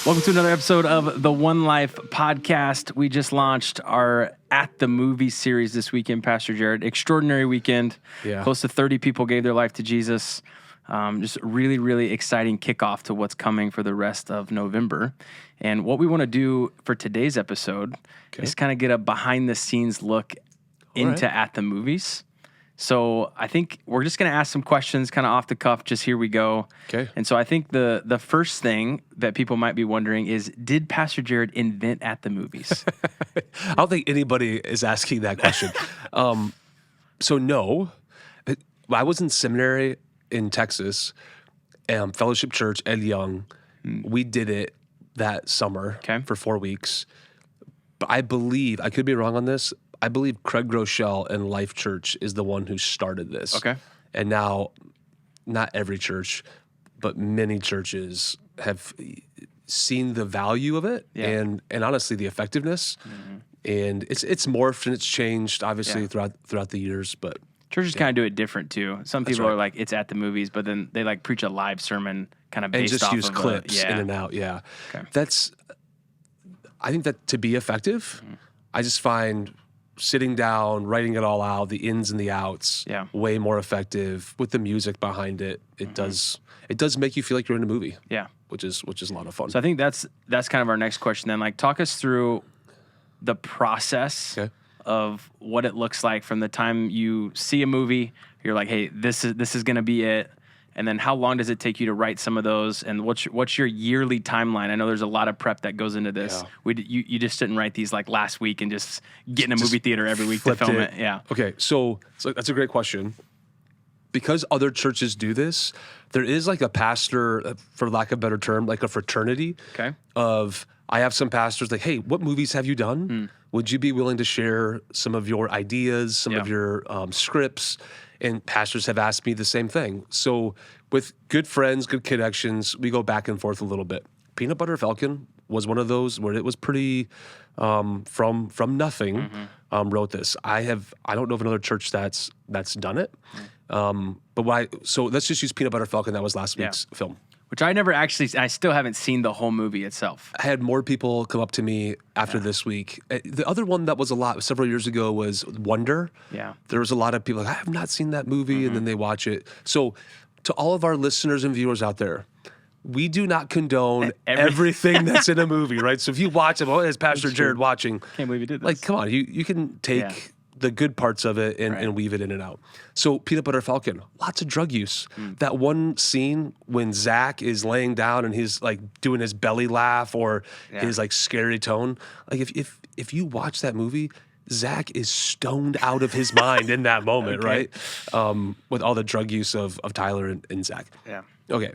Welcome to another episode of the One Life podcast. We just launched our At the Movie series this weekend, Pastor Jared. Extraordinary weekend. Yeah. Close to 30 people gave their life to Jesus. Just really, really exciting kickoff to what's coming for the rest of November. And what we want to do for today's episode is kind of get a behind-the-scenes look into At the Movies. So I think we're just going to ask some questions kind of off the cuff. Just here we go. Okay. And so I think the first thing that people might be wondering is, did Pastor Jared invent At the Movies? I don't think anybody is asking that question. So no, I was in seminary in Texas, Fellowship Church, Ed Young. We did it that summer for 4 weeks. But I believe, I could be wrong on this, I believe Craig Groeschel and Life Church is the one who started this. Okay. And now, not every church, but many churches have seen the value of it and honestly the effectiveness. And it's morphed and it's changed obviously throughout the years, but Churches kind of do it different too. Some people are like, it's at the movies, but then they like preach a live sermon kind of based and just off use of clips in and out. Yeah. Okay. I think that to be effective, I just find sitting down, writing it all out, the ins and the outs, way more effective with the music behind it. It does make you feel like you're in a movie. Yeah. Which is a lot of fun. So I think that's kind of our next question then. Like, talk us through the process of what it looks like from the time you see a movie, you're like, hey, this is going to be it. And then how long does it take you to write some of those? And what's your yearly timeline? I know there's a lot of prep that goes into this. Yeah. You just didn't write these like last week and just get in a movie theater every week to film it. Yeah. Okay, so that's a great question. Because other churches do this, there is like a pastor, for lack of a better term, like a fraternity of, I have some pastors like, hey, what movies have you done? Would you be willing to share some of your ideas, some of your scripts? And pastors have asked me the same thing. So with good friends, good connections, we go back and forth a little bit. Peanut Butter Falcon was one of those where it was pretty from nothing. Wrote this. I don't know of another church that's done it. So let's just use Peanut Butter Falcon. That was last week's film. Which I still haven't seen the whole movie itself. I had more people come up to me after this week. The other one that was several years ago was Wonder. Yeah. There was a lot of people like, I have not seen that movie, and then they watch it. So to all of our listeners and viewers out there, we do not condone everything that's in a movie, right? So if you watch it, as Pastor Jared watching. Can't believe you did this. Like, come on, you can take the good parts of it and weave it in and out. So Peanut Butter Falcon, lots of drug use. That one scene when Zach is laying down and he's like doing his belly laugh or his like scary tone. Like if you watch that movie, Zach is stoned out of his mind in that moment, right? With all the drug use of Tyler and Zach. Yeah. Okay.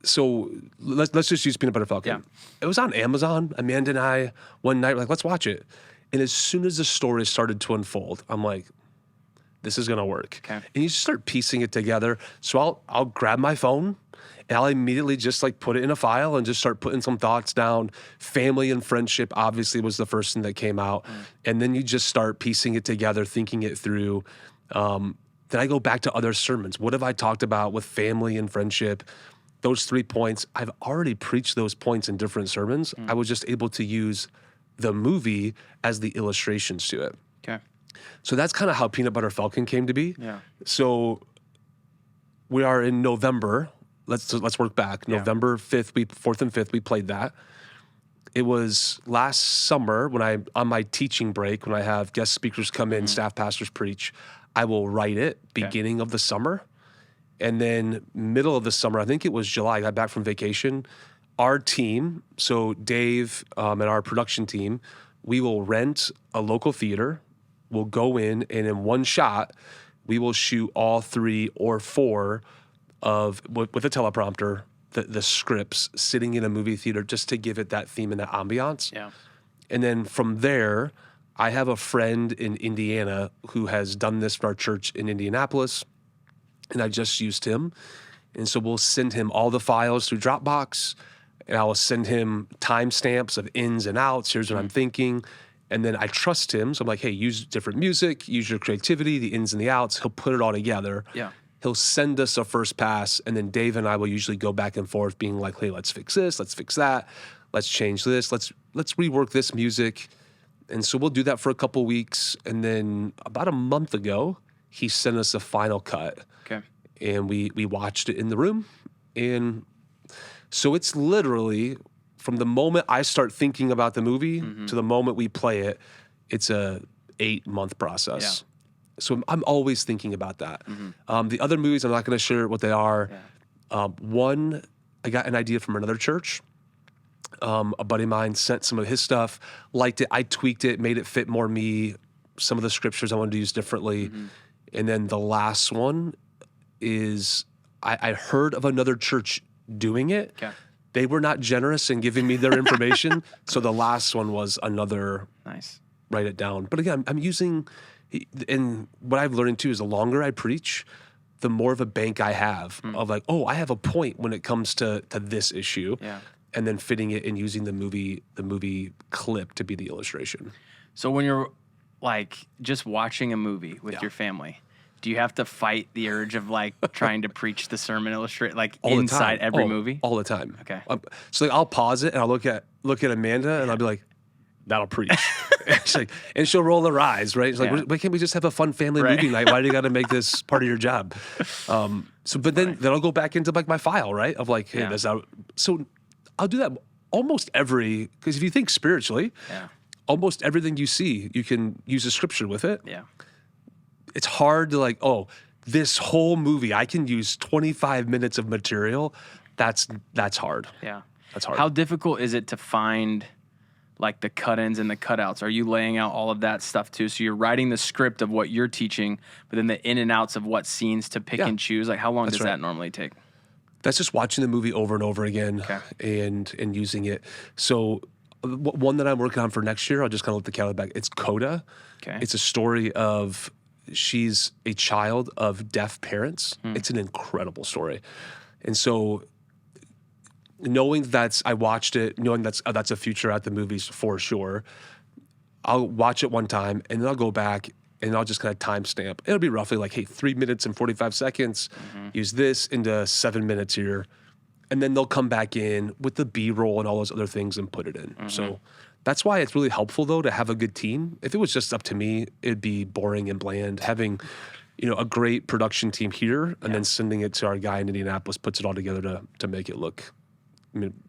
So let's just use Peanut Butter Falcon. Yeah. It was on Amazon. Amanda and I one night were like, let's watch it. And as soon as the story started to unfold, I'm like, this is gonna work. Okay. And you just start piecing it together. So I'll grab my phone and I'll immediately just like put it in a file and just start putting some thoughts down. Family and friendship obviously was the first thing that came out. And then you just start piecing it together, thinking it through. Then I go back to other sermons. What have I talked about with family and friendship? Those 3 points, I've already preached those points in different sermons. I was just able to use the movie as the illustrations to it. Okay. So that's kind of how Peanut Butter Falcon came to be. Yeah. So we are in November. Let's work back. November 5th, 4th and 5th, we played that. It was last summer when on my teaching break, when I have guest speakers come in, staff pastors preach, I will write it beginning of the summer. And then middle of the summer, I think it was July, I got back from vacation. Our team, so Dave and our production team, we will rent a local theater. We'll go in, and in one shot, we will shoot all 3 or 4 with a teleprompter, the scripts sitting in a movie theater just to give it that theme and that ambiance. Yeah. And then from there, I have a friend in Indiana who has done this for our church in Indianapolis, and I just used him. And so we'll send him all the files through Dropbox, and I will send him timestamps of ins and outs. Here's what I'm thinking. And then I trust him. So I'm like, hey, use different music, use your creativity, the ins and the outs. He'll put it all together. Yeah. he'll send us a first pass, and then Dave and I will usually go back and forth being like, hey, let's fix this, let's fix that, let's change this, let's rework this music. And so we'll do that for a couple weeks. And then about a month ago, he sent us a final cut. Okay. And we watched it in the room. And so it's literally from the moment I start thinking about the movie to the moment we play it, it's a 8-month process. Yeah. So I'm always thinking about that. The other movies, I'm not going to share what they are. Yeah. One, I got an idea from another church. A buddy of mine sent some of his stuff, liked it. I tweaked it, made it fit more me. Some of the scriptures I wanted to use differently. And then the last one is I heard of another church doing it. Okay. They were not generous in giving me their information. So the last one was another write it down. But again, I'm using, and what I've learned too is the longer I preach, the more of a bank I have of like, oh, I have a point when it comes to this issue. Yeah. And then fitting it and using the movie clip to be the illustration. So when you're like just watching a movie with your family, do you have to fight the urge of like trying to preach the sermon illustrate like all inside every movie? All the time. Okay. So like I'll pause it and I'll look at Amanda and I'll be like, that'll preach. and she'll roll her eyes, right? It's like, why can't we just have a fun family movie night? Why do you got to make this part of your job? But then I'll go back into like my file, right? Of like, hey, that's out. So I'll do that almost because if you think spiritually, almost everything you see, you can use a scripture with it. Yeah. It's hard to like, oh, this whole movie, I can use 25 minutes of material. That's hard. Yeah. That's hard. How difficult is it to find like the cut-ins and the cutouts? Are you laying out all of that stuff too? So you're writing the script of what you're teaching, but then the in and outs of what scenes to pick and choose. Like how long does that normally take? That's just watching the movie over and over again and using it. So one that I'm working on for next year, I'll just kind of let the cat out of the bag. It's Coda. Okay. It's a story of she's a child of deaf parents. It's an incredible story. And so knowing I watched it, knowing that's a future at the movies for sure, I'll watch it one time and then I'll go back and I'll just kind of timestamp. It'll be roughly like, hey, 3 minutes and 45 seconds. Use this into 7 minutes here. And then they'll come back in with the B-roll and all those other things and put it in. So that's why it's really helpful, though, to have a good team. If it was just up to me, it'd be boring and bland. Having, a great production team here and then sending it to our guy in Indianapolis puts it all together to make it look,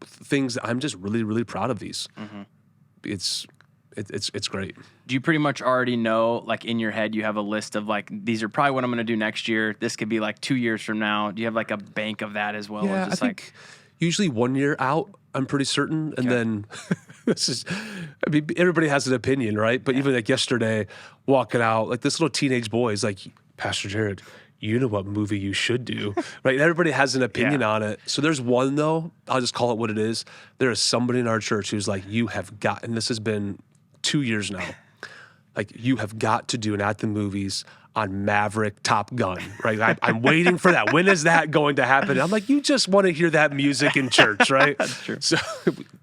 things I'm just really, really proud of these. It's great. Do you pretty much already know, like in your head, you have a list of like, these are probably what I'm going to do next year. This could be like 2 years from now. Do you have like a bank of that as well? Yeah, I think usually 1 year out, I'm pretty certain. And then everybody has an opinion, right? But even like yesterday, walking out, like this little teenage boy is like, Pastor Jared, you know what movie you should do, right? Everybody has an opinion on it. So there's one, though, I'll just call it what it is. There is somebody in our church who's like, you have got, and this has been 2 years now, like you have got to do an At the Movies on Maverick Top Gun, right? I'm waiting for that. When is that going to happen? I'm like, you just want to hear that music in church, right? That's true. So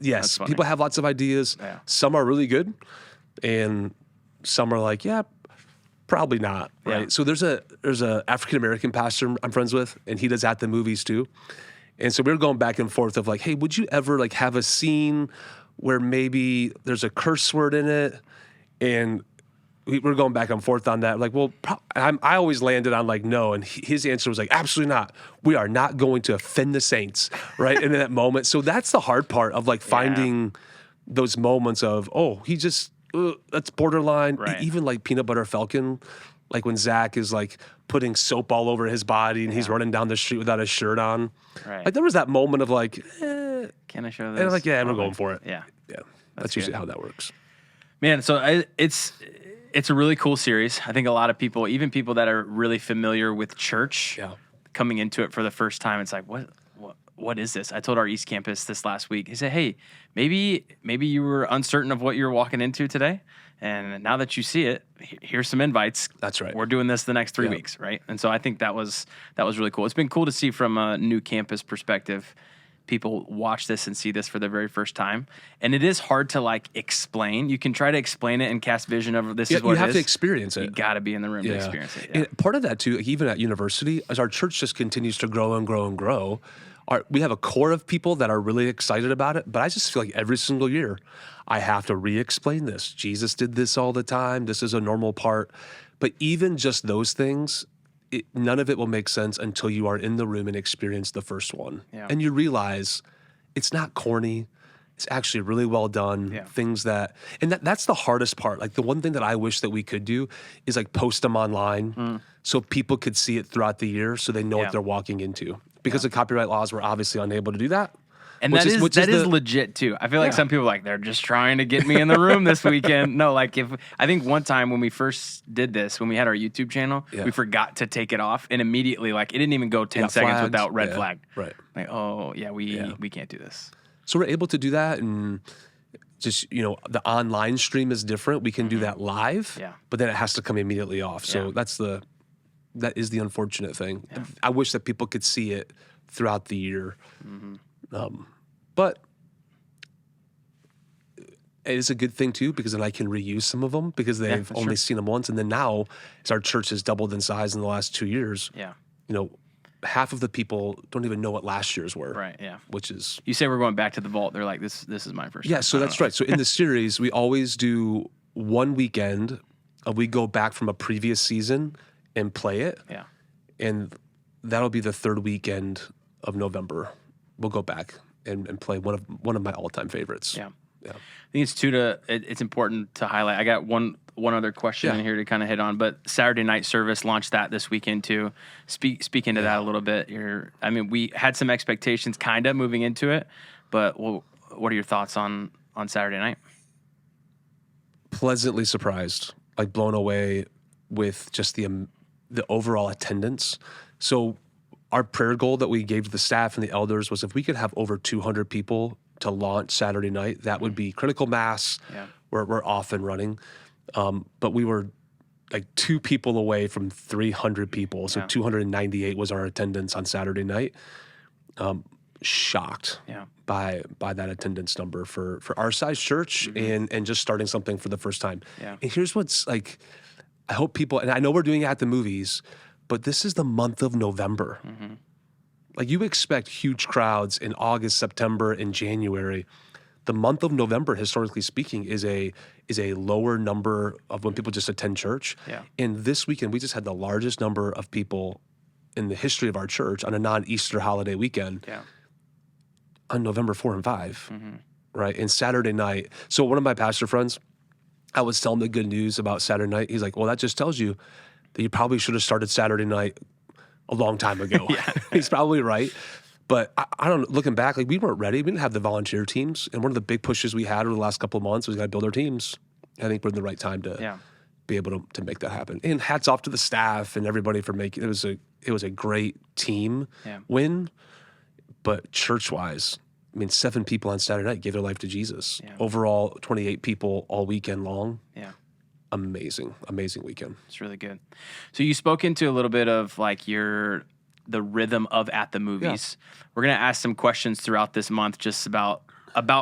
yes, people have lots of ideas. Yeah. Some are really good and some are like, yeah, probably not, right? Yeah. So there's a African-American pastor I'm friends with, and he does At the Movies too. And so we were going back and forth of like, hey, would you ever like have a scene where maybe there's a curse word in it? And we're going back and forth on that. Like, well, I always landed on like, no. And his answer was like, absolutely not. We are not going to offend the saints, right? In that moment. So that's the hard part of like finding those moments of, oh, he just, that's borderline. Right. Even like Peanut Butter Falcon, like when Zach is like putting soap all over his body and he's running down the street without his shirt on. Right. Like there was that moment of like, can I show this? And I'm like, yeah, I'm going for it. Yeah. Yeah. That's usually how that works. Man, so it's a really cool series. I think a lot of people, even people that are really familiar with church, coming into it for the first time, it's like, what is this? I told our East Campus this last week. He said, hey, maybe you were uncertain of what you were walking into today, and now that you see it, here's some invites. That's right. We're doing this the next 3 weeks, right? And so I think that was really cool. It's been cool to see from a new campus perspective. people watch this and see this for the very first time. And it is hard to like explain. You can try to explain it and cast vision of this is what it is. You have to experience it. You got to be in the room to experience it. And part of that too, even at university, as our church just continues to grow and grow and grow, we have a core of people that are really excited about it, but I just feel like every single year I have to re-explain this. Jesus did this all the time. This is a normal part. But even just those things, none of it will make sense until you are in the room and experience the first one. Yeah. And you realize it's not corny. It's actually really well done. Yeah. Things that's the hardest part. Like the one thing that I wish that we could do is like post them online so people could see it throughout the year so they know what they're walking into. Because of copyright laws, we're obviously unable to do that. And that is legit too. I feel like some people they're just trying to get me in the room this weekend. No, like I think one time when we first did this, when we had our YouTube channel, we forgot to take it off, and immediately like it didn't even go 10 seconds flagged. Without red flag. Right. Like, oh yeah, we can't do this. So we're able to do that, and just the online stream is different. We can do that live, but then it has to come immediately off. So that is the unfortunate thing. Yeah. I wish that people could see it throughout the year. But it is a good thing too, because then I can reuse some of them because they've only seen them once. And then now, as our church has doubled in size in the last 2 years, half of the people don't even know what last year's were. Right, yeah. Which is... You say we're going back to the vault. They're like, this is my first time. Yeah, so that's right. So in the series, we always do one weekend. We go back from a previous season and play it. Yeah. And that'll be the third weekend of November. We'll go back and play one of my all-time favorites. Yeah. I think it's important to highlight. I got one other question in here to kind of hit on, but Saturday night service launched that this weekend too. Speak into that a little bit. We had some expectations kind of moving into it, but what are your thoughts on Saturday night? Pleasantly surprised, like blown away with just the overall attendance. So our prayer goal that we gave to the staff and the elders was if we could have over 200 people to launch Saturday night, that would be critical mass. Yeah. We're off and running. But we were like 2 people away from 300 people. So 298 was our attendance on Saturday night. Shocked by that attendance number for our size church and just starting something for the first time. Yeah. And here's what's like, I hope people, and I know we're doing it at the movies, but this is the month of November. Mm-hmm. Like you expect huge crowds in August, September, and January. The month of November, historically speaking, is a lower number of when people just attend church. Yeah. And this weekend, we just had the largest number of people in the history of our church on a non-Easter holiday weekend on November 4 and 5, right? And Saturday night. So one of my pastor friends, I was telling him the good news about Saturday night. He's like, well, that just tells you that you probably should have started Saturday night a long time ago. He's probably right. But I don't know, looking back, like we weren't ready. We didn't have the volunteer teams. And one of the big pushes we had over the last couple of months was we got to build our teams. I think we're in the right time to be able to make that happen. And hats off to the staff and everybody for making it. It was a great team win. But church-wise, 7 people on Saturday night gave their life to Jesus. Yeah. Overall, 28 people all weekend long. Yeah. Amazing weekend. It's really good. So you spoke into a little bit of like the rhythm of at the movies. Yeah. We're going to ask some questions throughout this month just about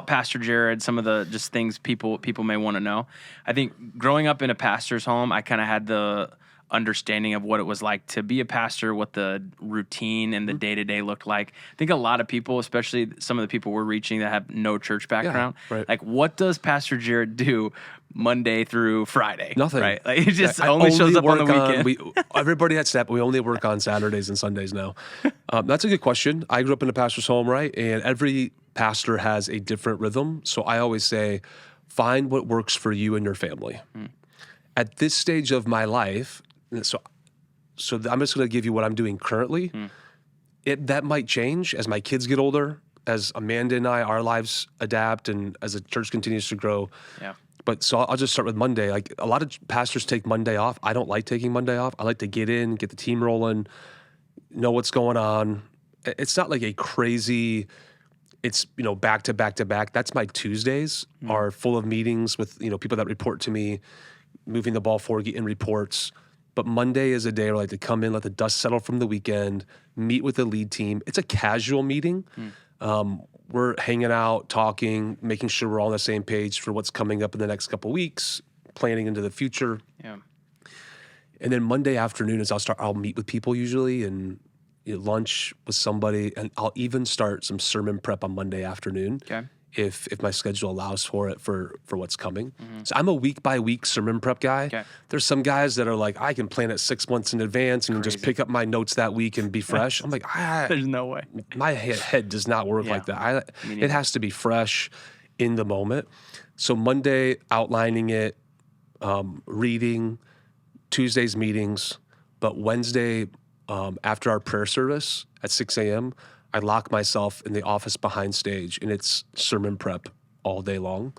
Pastor Jared, some of the just things people may want to know. I think growing up in a pastor's home, I kind of had the understanding of what it was like to be a pastor, what the routine and the day-to-day looked like. I think a lot of people, especially some of the people we're reaching that have no church background, like what does Pastor Jared do Monday through Friday? Nothing. Right? Like he just only shows up on the weekend. Everybody at Step, we only work on Saturdays and Sundays now. That's a good question. I grew up in a pastor's home, right? And every pastor has a different rhythm. So I always say, find what works for you and your family. At this stage of my life, so I'm just going to give you what I'm doing currently. That might change as my kids get older, as Amanda and I, our lives adapt, and as the church continues to grow. Yeah. But so I'll just start with Monday. Like a lot of pastors take Monday off. I don't like taking Monday off. I like to get in, get the team rolling, know what's going on. It's not like a crazy, it's, back to back to back. That's my Tuesdays are full of meetings with, people that report to me, moving the ball forward, getting reports. But Monday is a day where I like to come in, let the dust settle from the weekend, meet with the lead team. It's a casual meeting. We're hanging out, talking, making sure we're all on the same page for what's coming up in the next couple weeks, planning into the future. Yeah. And then Monday afternoon is I'll meet with people usually and lunch with somebody, and I'll even start some sermon prep on Monday afternoon. Okay. If my schedule allows for it for what's coming. So I'm a week by week sermon prep guy. Okay. There's some guys that are like, I can plan it 6 months in advance and just pick up my notes that week and be fresh. I'm like, There's no way. My head does not work like that. It has to be fresh in the moment. So Monday, outlining it, reading, Tuesday's meetings, but Wednesday, after our prayer service at 6 a.m., I lock myself in the office behind stage, and it's sermon prep all day long.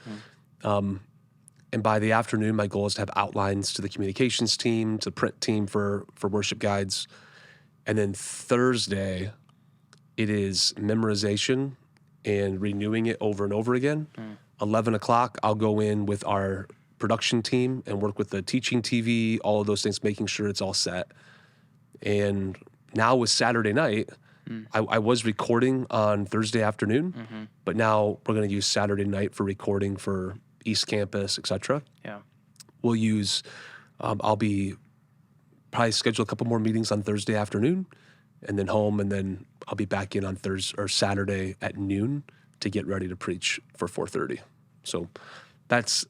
And by the afternoon, my goal is to have outlines to the communications team, to the print team for worship guides. And then Thursday, it is memorization and renewing it over and over again. 11 o'clock, I'll go in with our production team and work with the teaching TV, all of those things, making sure it's all set. And now with Saturday night, I was recording on Thursday afternoon, but now we're going to use Saturday night for recording for East Campus, et cetera. Yeah. We'll use, I'll be probably schedule a couple more meetings on Thursday afternoon and then home, and then I'll be back in on Thursday or Saturday at noon to get ready to preach for 4:30. So that's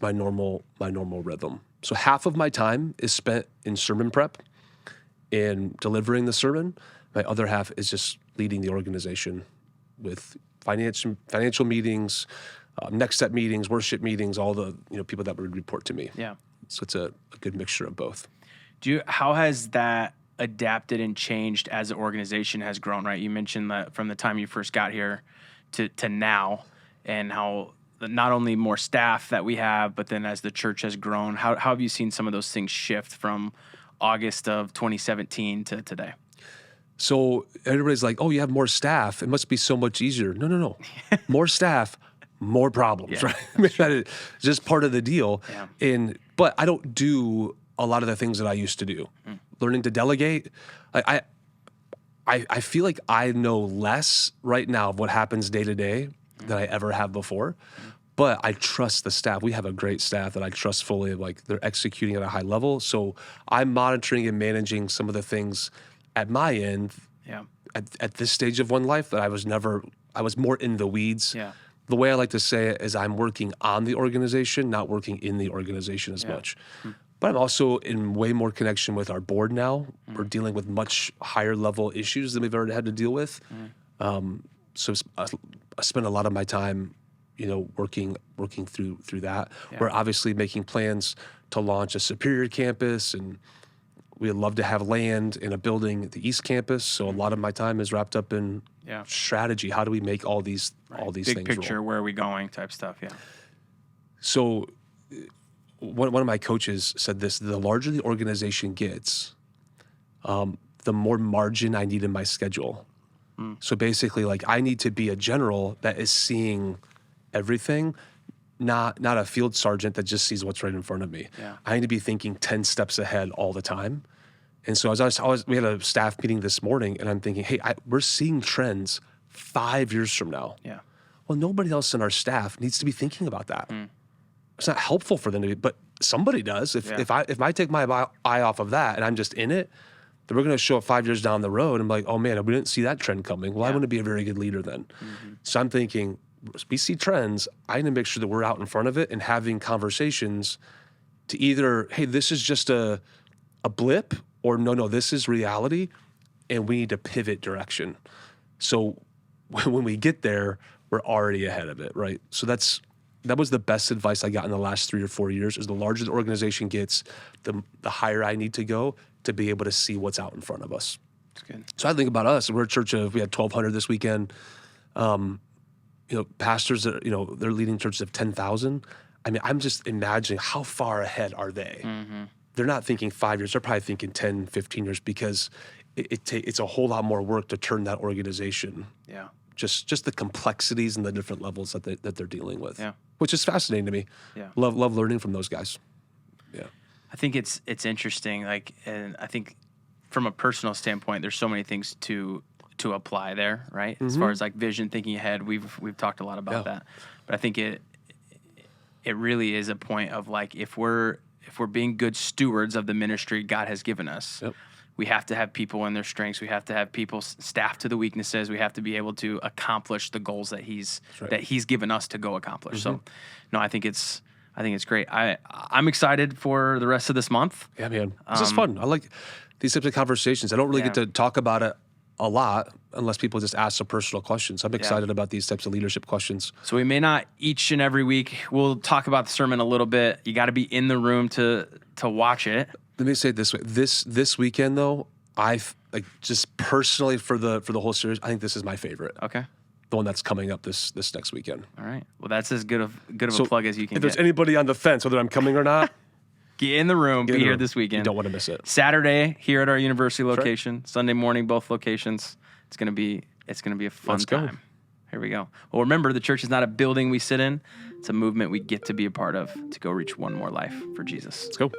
my normal rhythm. So half of my time is spent in sermon prep and delivering the sermon. My other half is just leading the organization with financial meetings, next step meetings, worship meetings, all the people that would report to me. Yeah. So it's a good mixture of both. How has that adapted and changed as the organization has grown? Right, you mentioned that from the time you first got here to now, and how not only more staff that we have, but then as the church has grown, how have you seen some of those things shift from August of 2017 to today? So everybody's like, oh, you have more staff. It must be so much easier. No. More staff, more problems, right? That is just part of the deal. Yeah. But I don't do a lot of the things that I used to do. Learning to delegate. I feel like I know less right now of what happens day to day than I ever have before. But I trust the staff. We have a great staff that I trust fully. Like, they're executing at a high level. So I'm monitoring and managing some of the things at my end, at this stage of one life that I was more in the weeds. Yeah. The way I like to say it is I'm working on the organization, not working in the organization as much. But I'm also in way more connection with our board now. We're dealing with much higher level issues than we've ever had to deal with. So I spend a lot of my time, working through that. We're obviously making plans to launch a Superior campus, and we'd love to have land in a building at the East Campus. So a lot of my time is wrapped up in strategy. How do we make all these Big things picture, roll? where are we going type stuff, yeah. So one of my coaches said this: the larger the organization gets, the more margin I need in my schedule. So basically, like, I need to be a general that is seeing everything, not a field sergeant that just sees what's right in front of me. Yeah. I need to be thinking 10 steps ahead all the time. And so we had a staff meeting this morning, and I'm thinking, hey, we're seeing trends 5 years from now. Yeah. Well, nobody else in our staff needs to be thinking about that. It's not helpful for them to be, but somebody does. If I take my eye off of that and I'm just in it, then we're going to show up 5 years down the road and be like, oh man, we didn't see that trend coming. Well, I want to be a very good leader then. So I'm thinking, we see trends. I need to make sure that we're out in front of it and having conversations to either, hey, this is just a blip, or no, this is reality, and we need to pivot direction. So when we get there, we're already ahead of it, right? So that was the best advice I got in the last 3 or 4 years, is the larger the organization gets, the higher I need to go to be able to see what's out in front of us. That's good. So I think about us. We're a church of, we had 1,200 this weekend. Pastors that, they're leading churches of 10,000. I mean, I'm just imagining how far ahead are they? They're not thinking 5 years. They're probably thinking 10, 15 years, because it's a whole lot more work to turn that organization. Yeah. Just the complexities and the different levels that they're dealing with. Yeah. Which is fascinating to me. Yeah. Love learning from those guys. Yeah. I think it's interesting. And I think from a personal standpoint, there's so many things to to apply there, right? As far as like vision, thinking ahead, we've talked a lot about that. But I think it really is a point of like if we're being good stewards of the ministry God has given us, we have to have people in their strengths. We have to have people staffed to the weaknesses. We have to be able to accomplish the goals that He's given us to go accomplish. So, no, I think it's great. I'm excited for the rest of this month. Yeah, man, this is fun. I like these types of conversations. I don't really get to talk about it a lot unless people just ask some personal questions. I'm excited about these types of leadership questions. So we may not each and every week. We'll talk about the sermon a little bit. You got to be in the room to watch it. Let me say it this way: this weekend, though, I've like just personally for the whole series, I think this is my favorite. Okay. The one that's coming up this next weekend. All right. Well, that's as good of a plug as you can get. If there's anybody on the fence whether I'm coming or not, get in the room. Be here this weekend. You don't want to miss it. Saturday here at our university location. Right. Sunday morning, both locations. It's gonna be a fun time. Here we go. Well, remember, the church is not a building we sit in. It's a movement we get to be a part of to go reach one more life for Jesus. Let's go.